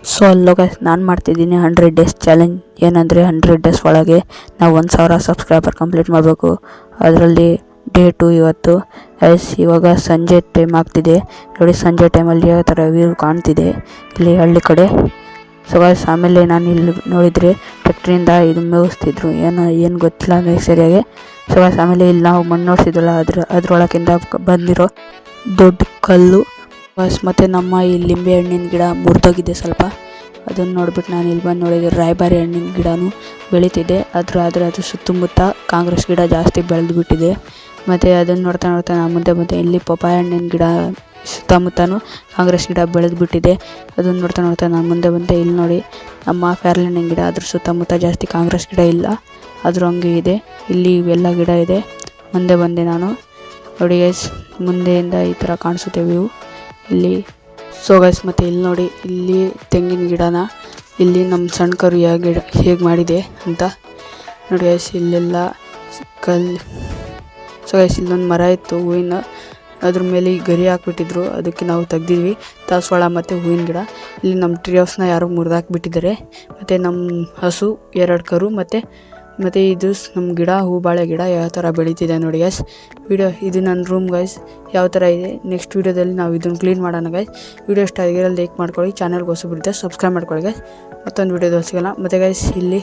So ಅಲ್ಲೋ guys, ನಾನು ಮಾಡ್ತಿದ್ದೀನಿ 100 ಡೇಸ್ ಚಾಲೆಂಜ್. ಏನಂದರೆ 100 ಡೇಸ್ ಒಳಗೆ ನಾವು 1000 ಸಬ್ಸ್ಕ್ರೈಬರ್ ಕಂಪ್ಲೀಟ್ ಮಾಡಬೇಕು. ಅದರಲ್ಲಿ ಡೇ 2 ಇವತ್ತು. ಗೈಸ್ ಇವಾಗ ಸಂಜೆ ಟೈಮ್ ಆಗ್ತಿದೆ ನೋಡಿ. ಸಂಜೆ ಟೈಮಲ್ಲಿ ಯಾವ ಥರ ವ್ಯೂ ಕಾಣ್ತಿದೆ ಇಲ್ಲಿ ಹಳ್ಳಿ ಕಡೆ. ಸೊ ಗೈಸ್ ಆಮೇಲೆ ನಾನು ಇಲ್ಲಿ ನೋಡಿದರೆ ಟ್ರ್ಯಾಕ್ಟ್ರಿಂದ ಇದು ಮೇಯಿಸ್ತಿದ್ರು, ಏನು ಗೊತ್ತಿಲ್ಲ ನನಗೆ ಸರಿಯಾಗಿ. ಸೊ ಗೈಸ್ ಆಮೇಲೆ ಇಲ್ಲಿ ನಾವು ಮಣ್ಣು ನೋಡ್ತಿದ್ವಲ್ಲ, ಅದ್ರೊಳಗಿಂದ ಬಂದಿರೋ ದೊಡ್ಡ ಕಲ್ಲು ಗೈಸ್. ಮತ್ತು ನಮ್ಮ ಈ ಲಿಂಬೆ ಹಣ್ಣಿನ ಗಿಡ ಮುರಿದೋಗಿದೆ ಸ್ವಲ್ಪ. ಅದನ್ನು ನೋಡ್ಬಿಟ್ಟು ನಾನು ಇಲ್ಲಿ ಬಂದು ನೋಡಿದರೆ ರಾಯಬಾರಿ ಹಣ್ಣಿನ ಗಿಡನೂ ಬೆಳೀತಿದೆ. ಆದರೆ ಅದು ಸುತ್ತಮುತ್ತ ಕಾಂಗ್ರೆಸ್ ಗಿಡ ಜಾಸ್ತಿ ಬೆಳೆದು ಬಿಟ್ಟಿದೆ. ಮತ್ತು ಅದನ್ನು ನೋಡ್ತಾ ನಾನು ಮುಂದೆ ಇಲ್ಲಿ ಪಪ್ಪಾಯ ಹಣ್ಣಿನ ಗಿಡ ಸುತ್ತಮುತ್ತನೂ ಕಾಂಗ್ರೆಸ್ ಗಿಡ ಬೆಳೆದು ಬಿಟ್ಟಿದೆ. ಅದನ್ನು ನೋಡ್ತಾ ನಾನು ಮುಂದೆ ಇಲ್ಲಿ ನೋಡಿ ನಮ್ಮ ಪ್ಯಾರ್ಲೆ ಹಣ್ಣಿನ ಗಿಡ, ಅದ್ರ ಸುತ್ತಮುತ್ತ ಜಾಸ್ತಿ ಕಾಂಗ್ರೆಸ್ ಗಿಡ ಇಲ್ಲ, ಅದ್ರ ಹಂಗೆ ಇದೆ. ಇಲ್ಲಿ ಇವೆಲ್ಲ ಗಿಡ ಇದೆ. ಮುಂದೆ ನಾನು ನೋಡಿ ಗೈಸ್, ಮುಂದೆಯಿಂದ ಈ ಥರ ಕಾಣಿಸುತ್ತೆ ವ್ಯೂ ಇಲ್ಲಿ. ಸೊ ಗೈಸ್ ಮತ್ತು ಇಲ್ಲಿ ನೋಡಿ, ಇಲ್ಲಿ ತೆಂಗಿನ ಗಿಡನ ಇಲ್ಲಿ ನಮ್ಮ ಸಣ್ಣ ಕರು ಹೇಗೆ ಮಾಡಿದೆ ಅಂತ ನೋಡಿ ಗೈಸ್. ಇಲ್ಲೆಲ್ಲ ಕಲ್ಲು. ಸೊ ಗೈಸ್ ಇಲ್ಲೊಂದು ಮರ ಇತ್ತು ಹೂವಿನ, ಅದ್ರ ಮೇಲೆ ಈ ಗರಿ ಹಾಕ್ಬಿಟ್ಟಿದ್ರು, ಅದಕ್ಕೆ ನಾವು ತೆಗ್ದಿದ್ವಿ ದಾಸವಾಳ ಮತ್ತು ಹೂವಿನ ಗಿಡ. ಇಲ್ಲಿ ನಮ್ಮ ಟ್ರೀ ಹೌಸ್ನ ಯಾರೋ ಮುರಿದಾಕ್ಬಿಟ್ಟಿದ್ದಾರೆ. ಮತ್ತು ನಮ್ಮ ಹಸು 2 ಕರು ಮತ್ತು ಇದು ನಮ್ಮ ಗಿಡ ಬಾಳೆ ಗಿಡ ಯಾವ ಥರ ಬೆಳೀತಿದೆ ನೋಡಿ ಗೈಸ್. ಇದು ನನ್ನ ರೂಮ್ ಗೈಸ್, ಯಾವ ಥರ ಇದೆ. ನೆಕ್ಸ್ಟ್ ವೀಡಿಯೋದಲ್ಲಿ ನಾವು ಇದನ್ನು ಕ್ಲೀನ್ ಮಾಡೋಣ ಗೈಸ್. ವೀಡಿಯೋ ಇಷ್ಟ ಆಗಿರೋ ಲೈಕ್ ಮಾಡ್ಕೊಳ್ಳಿ, ಚಾನಲ್ಗೆ ಹೊಸಬರಿದ್ದೆ ಸಬ್ಸ್ಕ್ರೈಬ್ ಮಾಡ್ಕೊಳ್ಳಿ ಗೈಸ್. ಮತ್ತೊಂದು ವೀಡಿಯೋದಲ್ಲಿ ಸಿಗೋಣ. ಮತ್ತು ಗೈಸ್ ಇಲ್ಲಿ